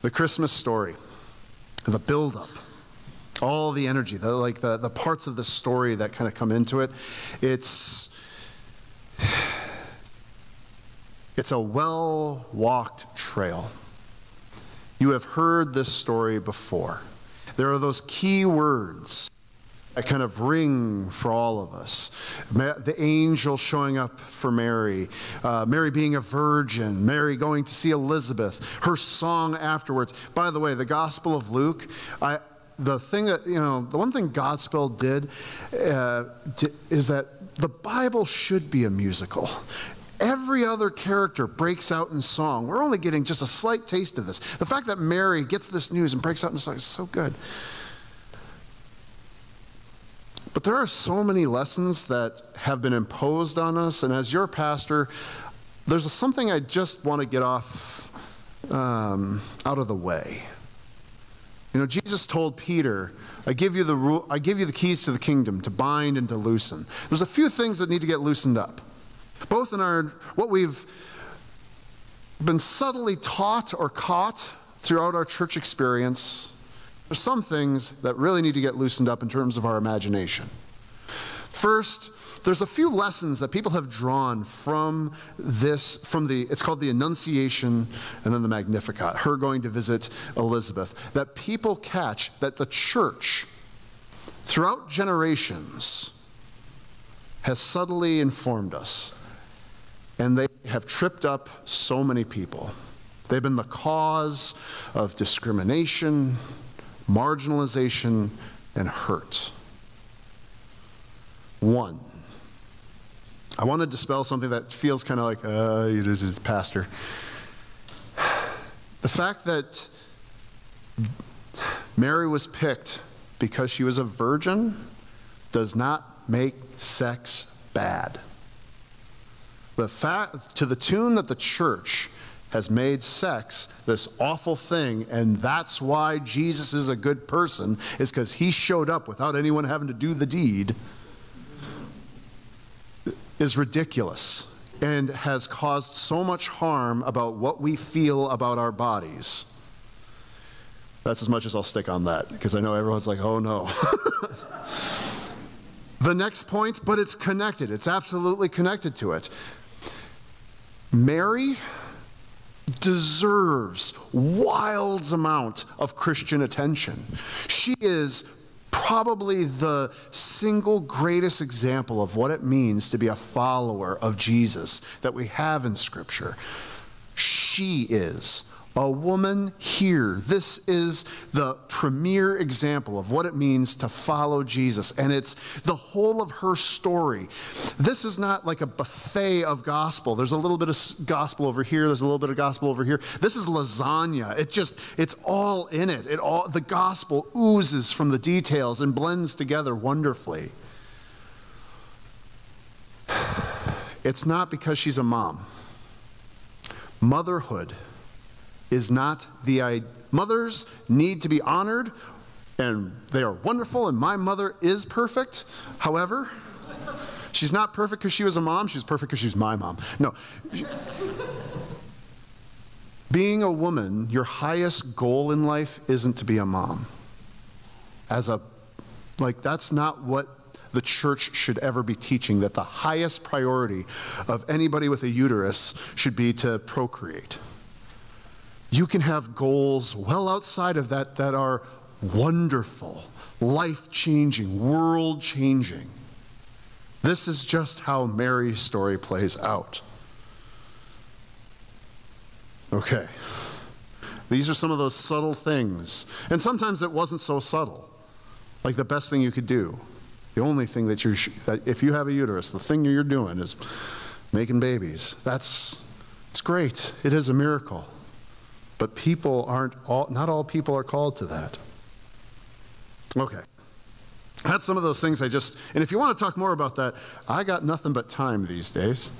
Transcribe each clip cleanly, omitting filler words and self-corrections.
The Christmas story, the buildup, all the energy, the parts of the story that kind of come into it, it's a well-walked trail. You have heard this story before. There are those key words that kind of ring for all of us. The angel showing up for Mary, Mary being a virgin, Mary going to see Elizabeth, her song afterwards. By the way, the Gospel of Luke, the one thing Godspell did is that the Bible should be a musical. Every other character breaks out in song. We're only getting just a slight taste of this. The fact that Mary gets this news and breaks out in song is so good. But there are so many lessons that have been imposed on us, and as your pastor, there's something I just want to get off out of the way. You know, Jesus told Peter, I give you the keys to the kingdom, to bind and to loosen. There's a few things that need to get loosened up. Both in what we've been subtly taught or caught throughout our church experience. There's some things that really need to get loosened up in terms of our imagination. First, there's a few lessons that people have drawn from it's called the Annunciation and then the Magnificat, her going to visit Elizabeth, that people catch that the church, throughout generations, has subtly informed us. And they have tripped up so many people. They've been the cause of discrimination, marginalization, and hurt. One, I want to dispel something that feels kind of like, you're just pastor. The fact that Mary was picked because she was a virgin does not make sex bad. The fact, to the tune that the church has made sex this awful thing, and that's why Jesus is a good person, is because he showed up without anyone having to do the deed, is ridiculous and has caused so much harm about what we feel about our bodies. That's as much as I'll stick on that, because I know everyone's like, oh no. The next point, but it's connected. It's absolutely connected to it. Mary deserves wild amount of Christian attention. She is probably the single greatest example of what it means to be a follower of Jesus that we have in Scripture. She is a woman here. This is the premier example of what it means to follow Jesus, and it's the whole of her story. This is not like a buffet of gospel. There's a little bit of gospel over here, there's a little bit of gospel over here. This is lasagna. It's all in it. The gospel oozes from the details and blends together wonderfully. It's not because she's a mom. Motherhood is not mothers need to be honored, and they are wonderful, and my mother is perfect. However, she's not perfect because she was a mom, she's perfect because she's my mom. No. Being a woman, your highest goal in life isn't to be a mom. That's not what the church should ever be teaching, that the highest priority of anybody with a uterus should be to procreate. You can have goals well outside of that that are wonderful, life-changing, world-changing. This is just how Mary's story plays out. Okay. These are some of those subtle things. And sometimes it wasn't so subtle. Like the best thing you could do. The only thing that if you have a uterus, the thing you're doing is making babies. It's great. It is a miracle. But not all people are called to that. Okay. That's some of those things and if you want to talk more about that, I got nothing but time these days.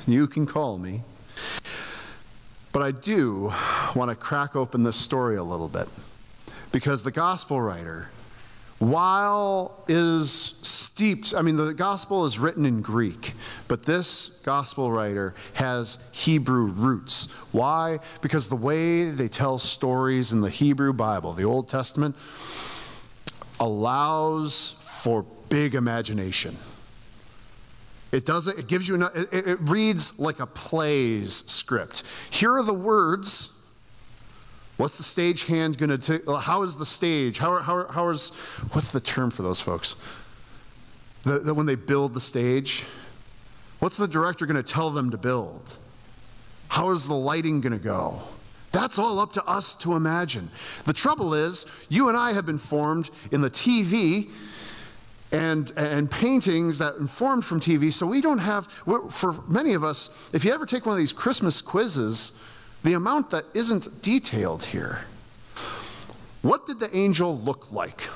You can call me. But I do want to crack open this story a little bit, because the gospel writer while is steeped, I mean, the gospel is written in Greek, but this gospel writer has Hebrew roots. Why? Because the way they tell stories in the Hebrew Bible, the Old Testament, allows for big imagination. It gives you, it reads like a play's script. Here are the words. What's the stage hand going to take? How is the stage? What's the term for those folks? When they build the stage? What's the director going to tell them to build? How is the lighting going to go? That's all up to us to imagine. The trouble is, you and I have been formed in the TV and paintings that informed from TV, so we don't have, for many of us, if you ever take one of these Christmas quizzes, the amount that isn't detailed here. What did the angel look like?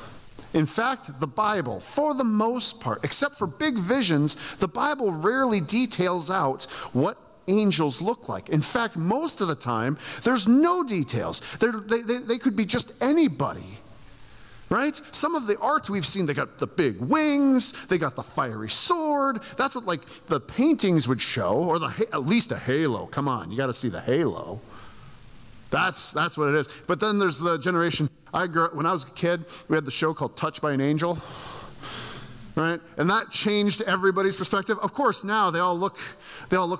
In fact, the Bible, for the most part, except for big visions, the Bible rarely details out what angels look like. In fact, most of the time, there's no details. They could be just anybody. Right? Some of the art we've seen, they got the big wings, they got the fiery sword. That's what like the paintings would show, or at least a halo. Come on, you got to see the halo. That's what it is. But then there's the generation. When I was a kid, we had the show called Touched by an Angel. Right? And that changed everybody's perspective. Of course, now they all look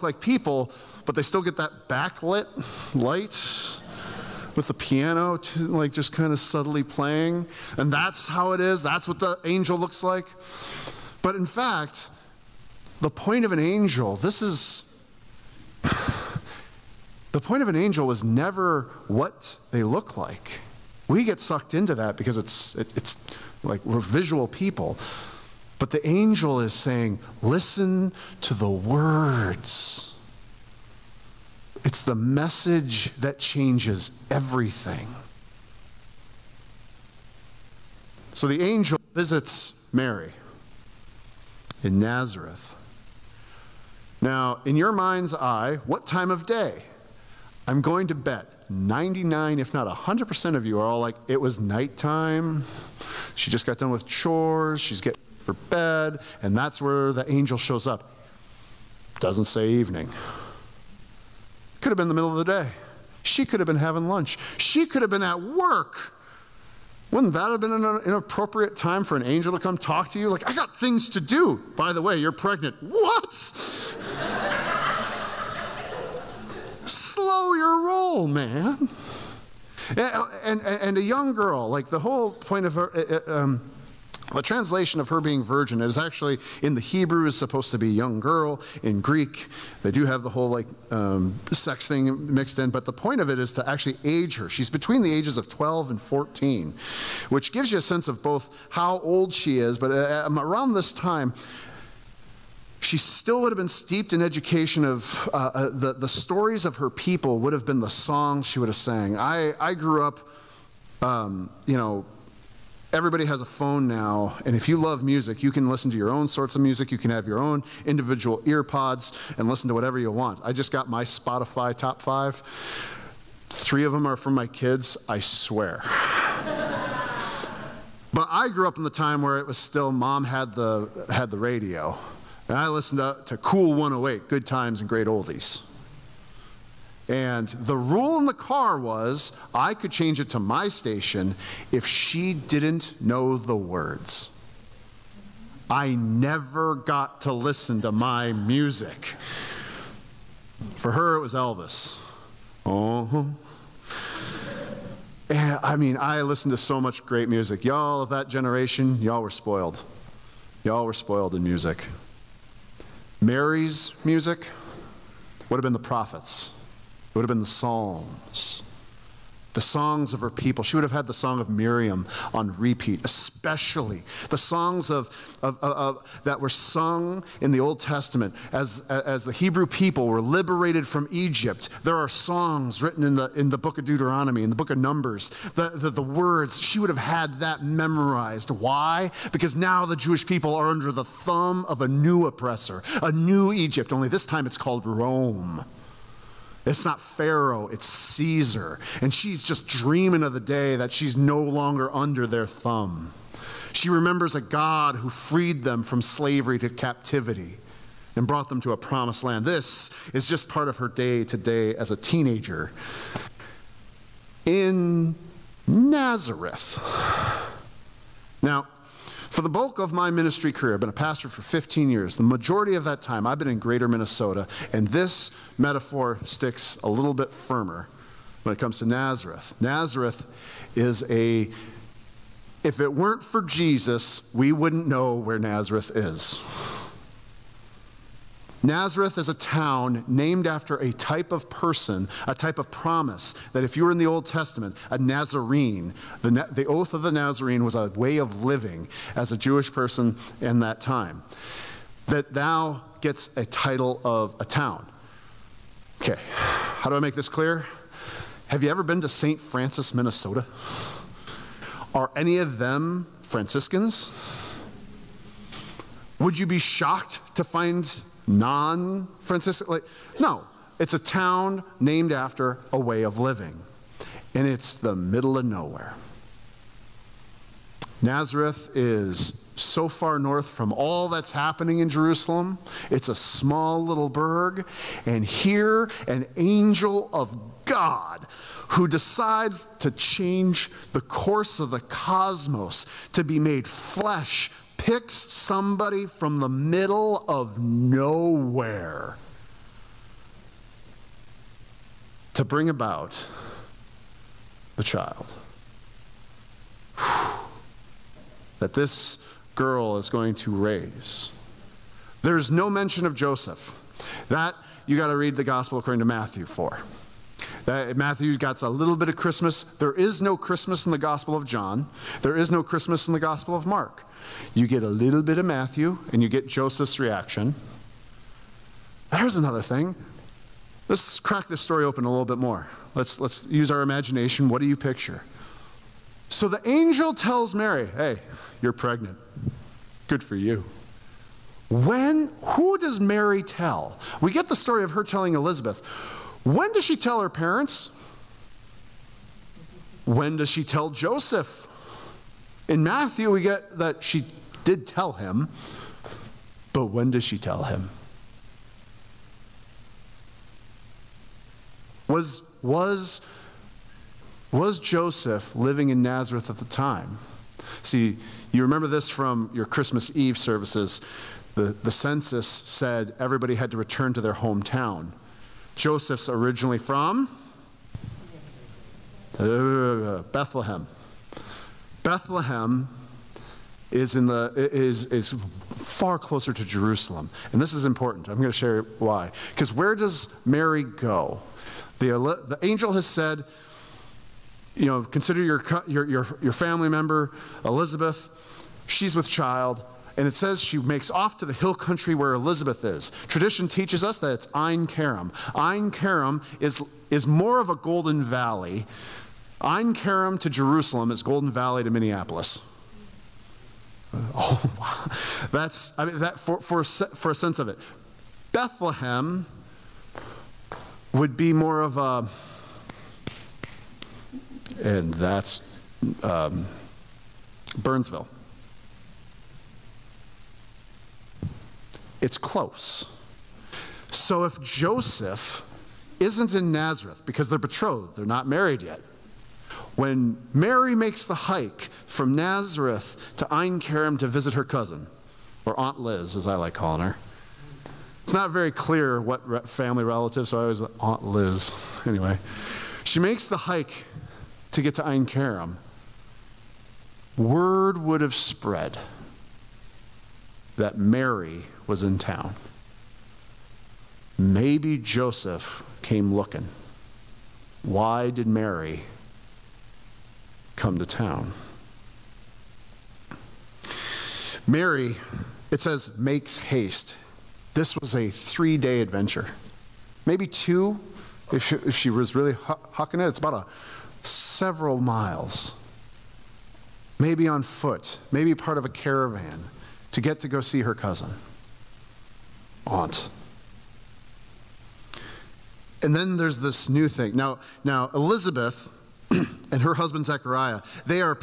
like people, but they still get that backlit light with the piano like just kind of subtly playing. And that's how it is. That's what the angel looks like. But in fact, the point of an angel, the point of an angel was never what they look like. We get sucked into that because it's like we're visual people. But the angel is saying, listen to the words. It's the message that changes everything. So the angel visits Mary in Nazareth. Now, in your mind's eye, what time of day? I'm going to bet 99, if not 100% of you are all like, it was nighttime. She just got done with chores. She's getting for bed. And that's where the angel shows up. Doesn't say evening. Could have been the middle of the day. She could have been having lunch. She could have been at work. Wouldn't that have been an inappropriate time for an angel to come talk to you? Like, I got things to do. By the way, you're pregnant. What? Slow your roll, man. And a young girl, like the whole point of her, the translation of her being virgin is actually in the Hebrew is supposed to be young girl. In Greek, they do have the whole like sex thing mixed in, but the point of it is to actually age her. She's between the ages of 12 and 14, which gives you a sense of both how old she is, but around this time, she still would have been steeped in education of the stories of her people would have been the songs she would have sang. I grew up, everybody has a phone now, and if you love music, you can listen to your own sorts of music. You can have your own individual ear pods and listen to whatever you want. I just got my Spotify top 5. 3 of them are from my kids, I swear. But I grew up in the time where it was still mom had the radio, and I listened to Cool 108, Good Times and Great Oldies. And the rule in the car was I could change it to my station if she didn't know the words. I never got to listen to my music. For her, it was Elvis. And, I mean, I listened to so much great music. Y'all of that generation, y'all were spoiled. Y'all were spoiled in music. Mary's music would have been the prophets. It would have been the Psalms, the songs of her people. She would have had the song of Miriam on repeat, especially the songs that were sung in the Old Testament as the Hebrew people were liberated from Egypt. There are songs written in the book of Deuteronomy, in the book of Numbers. The words, she would have had that memorized. Why? Because now the Jewish people are under the thumb of a new oppressor, a new Egypt, only this time it's called Rome. It's not Pharaoh, it's Caesar. And she's just dreaming of the day that she's no longer under their thumb. She remembers a God who freed them from slavery to captivity and brought them to a promised land. This is just part of her day-to-day as a teenager in Nazareth. Now, for the bulk of my ministry career, I've been a pastor for 15 years. The majority of that time, I've been in greater Minnesota, and this metaphor sticks a little bit firmer when it comes to Nazareth. Nazareth is if it weren't for Jesus, we wouldn't know where Nazareth is. Nazareth is a town named after a type of person, a type of promise, that if you were in the Old Testament, a Nazarene, the oath of the Nazarene was a way of living as a Jewish person in that time, that now gets a title of a town. Okay, how do I make this clear? Have you ever been to St. Francis, Minnesota? Are any of them Franciscans? Would you be shocked to find non-Franciscan? No, it's a town named after a way of living, and it's the middle of nowhere. Nazareth is so far north from all that's happening in Jerusalem. It's a small little burg, and here an angel of God who decides to change the course of the cosmos, to be made flesh, picks somebody from the middle of nowhere to bring about the child that this girl is going to raise. There's no mention of Joseph. That you got to read the gospel according to Matthew for. Matthew got a little bit of Christmas. There is no Christmas in the Gospel of John. There is no Christmas in the Gospel of Mark. You get a little bit of Matthew, and you get Joseph's reaction. There's another thing. Let's crack this story open a little bit more. Let's use our imagination. What do you picture? So the angel tells Mary, hey, you're pregnant. Good for you. Who does Mary tell? We get the story of her telling Elizabeth. When does she tell her parents? When does she tell Joseph? In Matthew, we get that she did tell him, but when does she tell him? Was Joseph living in Nazareth at the time? See, you remember this from your Christmas Eve services. The census said everybody had to return to their hometown. Joseph's originally from Bethlehem. Bethlehem is far closer to Jerusalem, and this is important. I'm going to share why. Because where does Mary go? The angel has said, you know, consider your family member Elizabeth. She's with child. And it says she makes off to the hill country where Elizabeth is. Tradition teaches us that it's Ein Kerem. Ein Kerem is more of a Golden Valley. Ein Kerem to Jerusalem is Golden Valley to Minneapolis. Oh, wow. That for a sense of it. Bethlehem would be more of a, and that's Burnsville. It's close. So if Joseph isn't in Nazareth because they're betrothed, they're not married yet, when Mary makes the hike from Nazareth to Ein Kerem to visit her cousin, or Aunt Liz, as I like calling her, it's not very clear what family relative, so I always Aunt Liz. Anyway, she makes the hike to get to Ein Kerem. Word would have spread that Mary was in town. Maybe Joseph came looking. Why did Mary come to town? Mary, it says, makes haste. This was a 3-day adventure. Maybe 2, if she was really hucking it. It's about several miles. Maybe on foot, maybe part of a caravan, to get to go see her cousin, aunt. And then there's this new thing. Now Elizabeth and her husband Zechariah, they are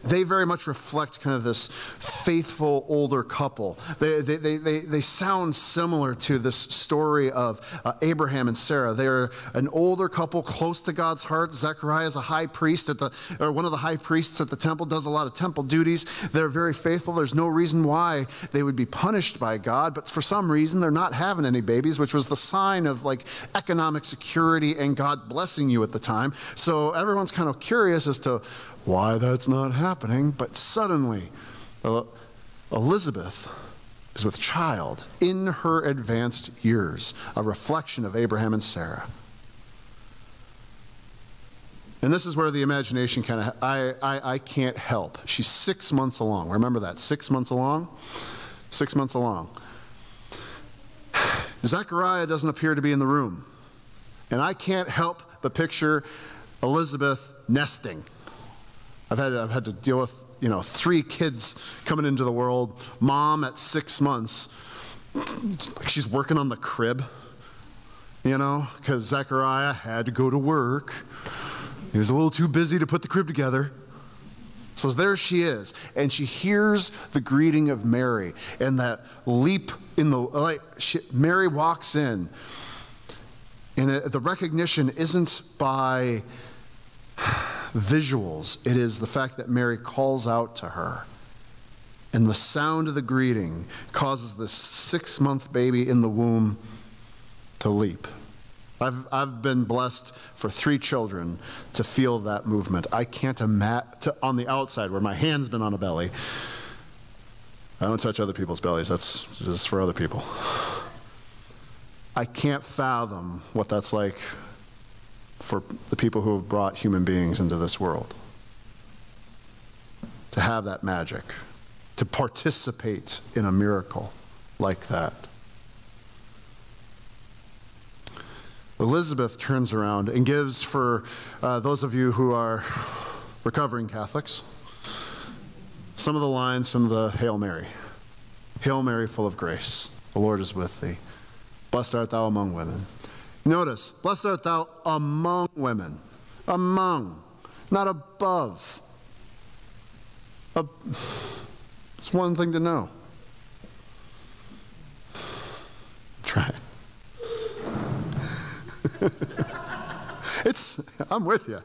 They very much reflect kind of this faithful older couple. They sound similar to this story of Abraham and Sarah. They're an older couple close to God's heart. Zechariah is a high priest or one of the high priests at the temple, does a lot of temple duties. They're very faithful. There's no reason why they would be punished by God, but for some reason they're not having any babies, which was the sign of like economic security and God blessing you at the time. So everyone's kind of curious as to why that's not happening, but suddenly Elizabeth is with child in her advanced years, a reflection of Abraham and Sarah. And this is where the imagination kind of, I can't help. She's 6 months along. Remember that, 6 months along? 6 months along. Zechariah doesn't appear to be in the room. And I can't help but picture Elizabeth nesting. I've had to deal with, 3 kids coming into the world. Mom at 6 months, she's working on the crib, because Zechariah had to go to work. He was a little too busy to put the crib together. So there she is, and she hears the greeting of Mary, and that leap in the Mary walks in, and the recognition isn't by visuals. It is the fact that Mary calls out to her, and the sound of the greeting causes this 6-month baby in the womb to leap. I've been blessed for 3 children to feel that movement. I can't imagine, on the outside where my hand's been on a belly. I don't touch other people's bellies. That's just for other people. I can't fathom what that's like for the people who have brought human beings into this world. To have that magic, to participate in a miracle like that. Elizabeth turns around and gives, for those of you who are recovering Catholics, some of the lines from the Hail Mary. Hail Mary, full of grace, the Lord is with thee. Blessed art thou among women. Notice, blessed art thou among women. Among, not above. It's one thing to know. Try it. I'm with you.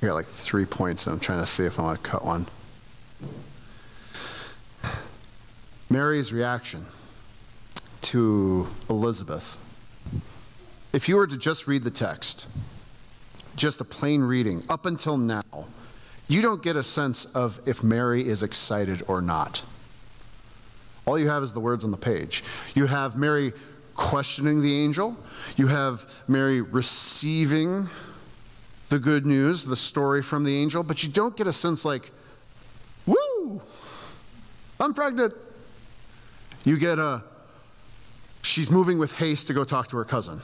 I got like 3 points, and I'm trying to see if I want to cut one. Mary's reaction to Elizabeth. If you were to just read the text, just a plain reading, up until now, you don't get a sense of if Mary is excited or not. All you have is the words on the page. You have Mary questioning the angel. You have Mary receiving the good news, the story from the angel, but you don't get a sense like, woo, I'm pregnant. You get she's moving with haste to go talk to her cousin.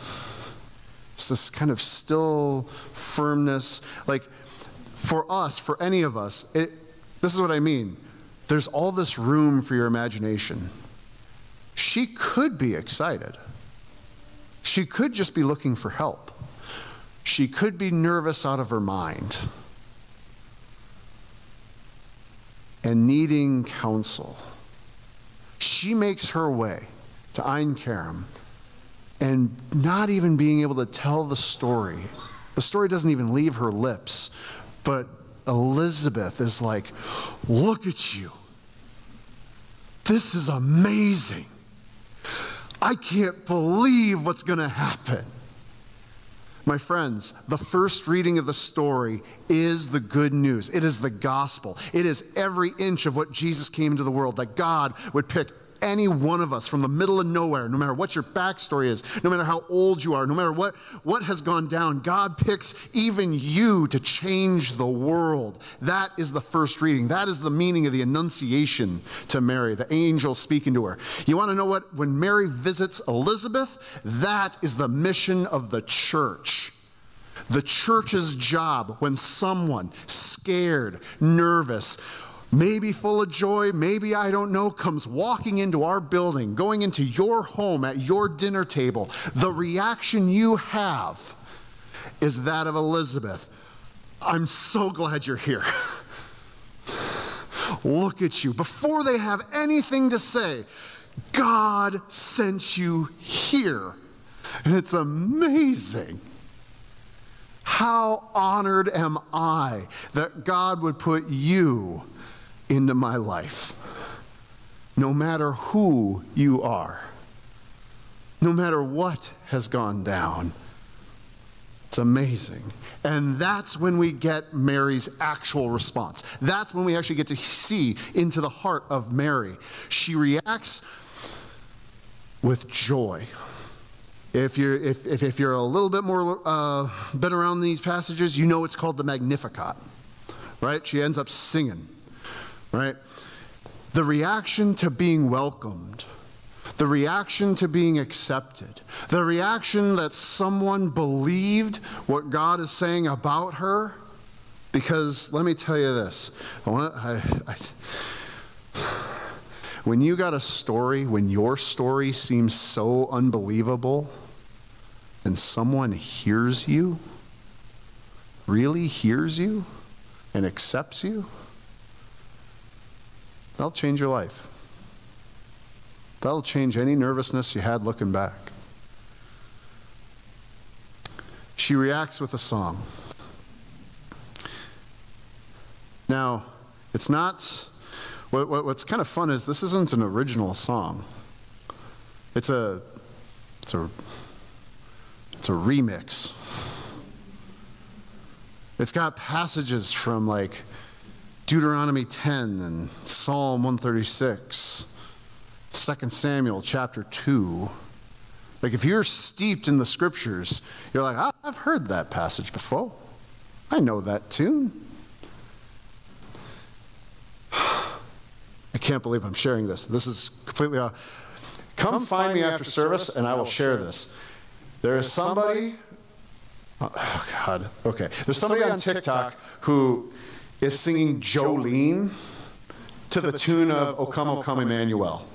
It's this kind of still firmness. Like, for us, for any of us, this is what I mean. There's all this room for your imagination. She could be excited. She could just be looking for help. She could be nervous out of her mind and needing counsel. She makes her way to Ein Kerem and not even being able to tell the story. The story doesn't even leave her lips, but Elizabeth is like, look at you. This is amazing. I can't believe what's going to happen. My friends, the first reading of the story is the good news. It is the gospel. It is every inch of what Jesus came into the world, that God would pick any one of us from the middle of nowhere, no matter what your backstory is, no matter how old you are, no matter what has gone down. God picks even you to change the world. That is the first reading. That is the meaning of the Annunciation to Mary, the angel speaking to her. You want to know what? When Mary visits Elizabeth, that is the mission of the church. The church's job, when someone scared, nervous, maybe full of joy, maybe I don't know, comes walking into our building, going into your home at your dinner table, the reaction you have is that of Elizabeth. I'm so glad you're here. Look at you. Before they have anything to say, God sent you here. And it's amazing. How honored am I that God would put you into my life, no matter who you are, no matter what has gone down. It's amazing. And that's when we get Mary's actual response. That's when we actually get to see into the heart of Mary. She reacts with joy. If you're a little bit more been around these passages, you know it's called the Magnificat, right? She ends up singing, right? The reaction to being welcomed, the reaction to being accepted, the reaction that someone believed what God is saying about her. Because let me tell you this, when you got a story, when your story seems so unbelievable, and someone hears you, really hears you, and accepts you, that'll change your life. That'll change any nervousness you had looking back. She reacts with a song. Now, it's not, what's kind of fun is this isn't an original song. It's a remix. It's got passages from like Deuteronomy 10 and Psalm 136. 2 Samuel chapter 2. Like if you're steeped in the scriptures, you're like, I've heard that passage before. I know that tune. I can't believe I'm sharing this. This is completely off. Come find me after service and I will share this. There is somebody, oh God, okay. There's somebody on TikTok who is singing Jolene to the tune of O Come, O Come, Emmanuel.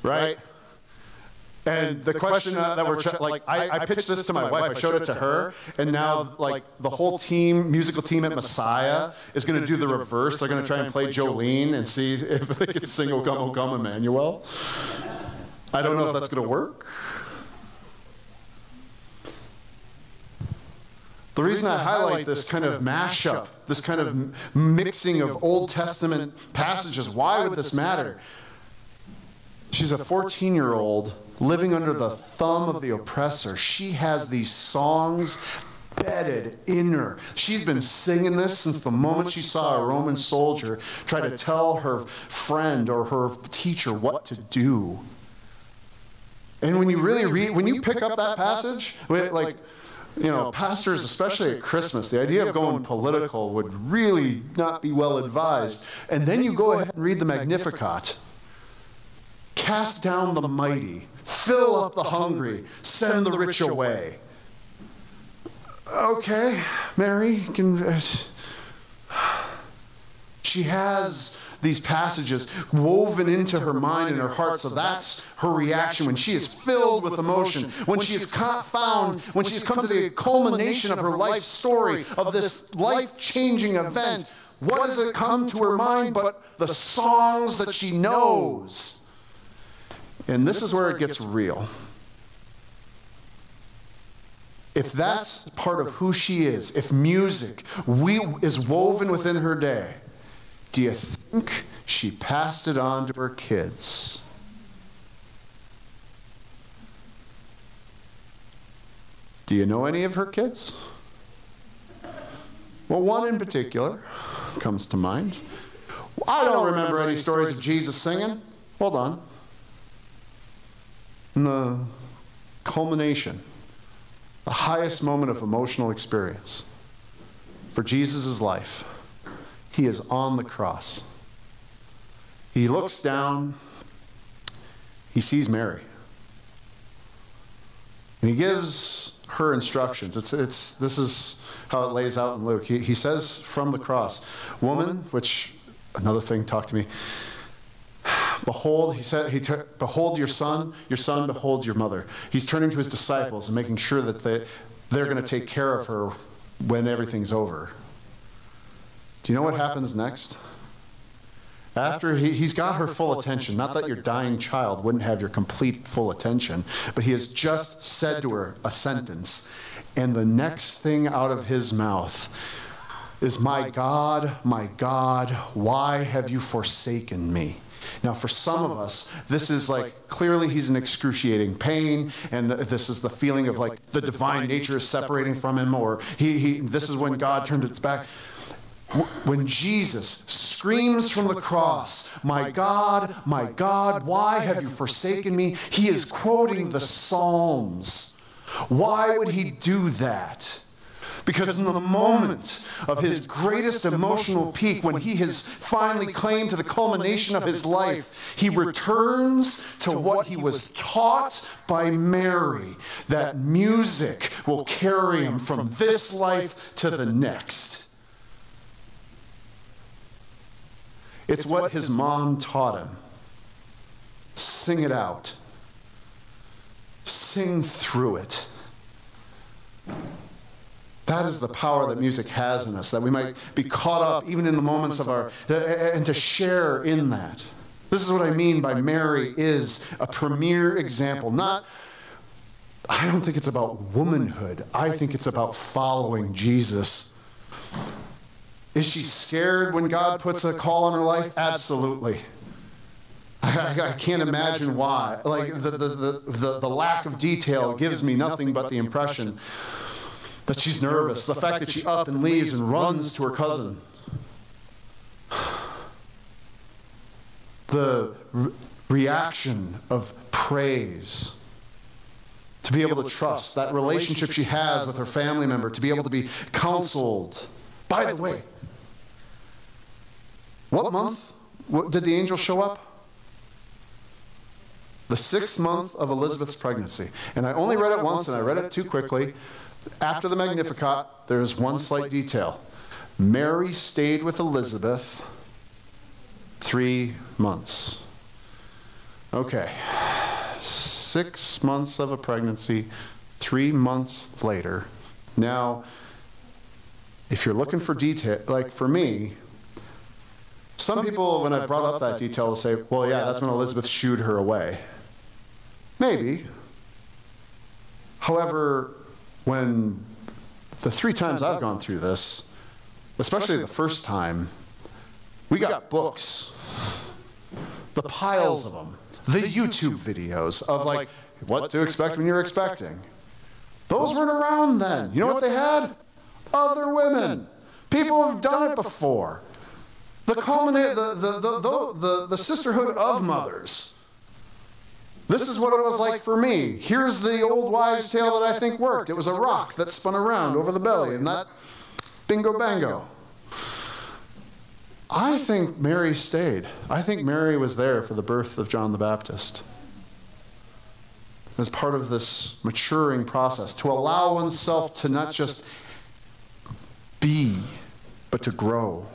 Right? And the question that we're like, I pitched this to my wife. I showed it to her, and now like the whole team, musical team at Messiah, is going to do the reverse. They're going to try and play Jolene and see if they can sing O Come, Emmanuel. I don't know if that's going to work. The reason I highlight this kind of mashup, this kind of mixing of Old Testament passages, why would this matter? She's a 14-year-old living under the thumb of the oppressor. She has these songs embedded in her. She's been singing this since the moment she saw a Roman soldier try to tell her friend or her teacher what to do. And when you really read, when you pick up that passage, like, you know, pastors, especially at Christmas, the idea of going political would really not be well advised. And then you go ahead and read the Magnificat. Cast down the mighty, fill up the hungry, send the rich away. Okay, Mary, she has these passages woven into her mind and her heart, so that's her reaction when she is filled with emotion, when she has come to the culmination of her life story, of this life-changing event. What does it come to her mind but the songs that she knows? And this is where it gets real. If that's part of who she is, if music is woven within her day, do you think she passed it on to her kids? Do you know any of her kids? Well, one in particular comes to mind. I don't remember any stories of Jesus singing. Hold on. In the culmination, the highest moment of emotional experience for Jesus' life, he is on the cross. He looks down, he sees Mary, and he gives her instructions. This is how it lays out in Luke. He says from the cross, woman, which, another thing, talk to me. Behold, he said, behold your son, behold your mother. He's turning to his disciples and making sure that they're going to take care of her when everything's over. Do you know what happens next? After he's got her full attention, not that your dying child wouldn't have your complete full attention, but he has just said to her a sentence, and the next thing out of his mouth is, my God, why have you forsaken me? Now, for some of us, this is like, clearly he's in excruciating pain, and this is the feeling of like the divine nature is separating from him, or this is when God turned its back. When Jesus screams from the cross, my God, why have you forsaken me? He is quoting the Psalms. Why would he do that? Because in the moment of his greatest emotional peak, when he has finally claimed to the culmination of his life, he returns to what he was taught by Mary, that music will carry him from this life to the next. It's what his mom taught him. Sing it out. Sing through it. That is the power that music has in us, that we might be caught up even in the moments of and to share in that. This is what I mean by Mary is a premier example. I don't think it's about womanhood. I think it's about following Jesus. Is she scared when God puts a call on her life? Absolutely. I can't imagine why. Like the lack of detail gives me nothing but the impression that she's nervous. The fact that she up and leaves and runs to her cousin. The reaction of praise. To be able to trust that relationship she has with her family member. To be able to be counseled. By the way, what month did the angel show up? The 6th month of Elizabeth's pregnancy. And I only read it once, and I read it too quickly. After the Magnificat, there's one slight detail. Mary stayed with Elizabeth 3 months. Okay. 6 months of a pregnancy, 3 months later. Now, if you're looking for detail, like for me, some people, when I brought up that detail, will say, well, yeah, that's when Elizabeth shooed her away. Maybe. However, when the 3 times I've gone through this, especially the first time, we got books, the piles of them, the YouTube videos of like, what to expect when you're expecting. Those weren't around then. You know what they had? Other women. People have done it before. The sisterhood of mothers. This is what it was like for me. Here's the old wives' tale that I think worked. It was a rock that spun around over the belly, and that bingo bango. I think Mary stayed. I think Mary was there for the birth of John the Baptist. As part of this maturing process, to allow oneself to not just be, but to grow.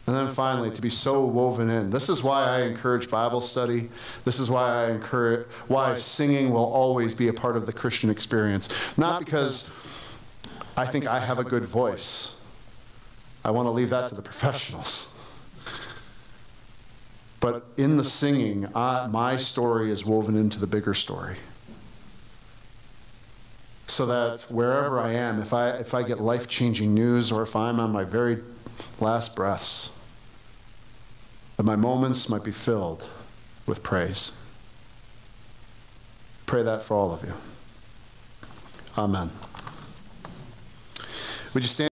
And then finally, to be so woven in. This is why I encourage Bible study. This is why why singing will always be a part of the Christian experience. Not because I think I have a good voice. I want to leave that to the professionals. But in the singing, my story is woven into the bigger story. So that wherever I am, if I get life-changing news, or if I'm on my very last breaths, that my moments might be filled with praise. Pray that for all of you. Amen. Would you stand?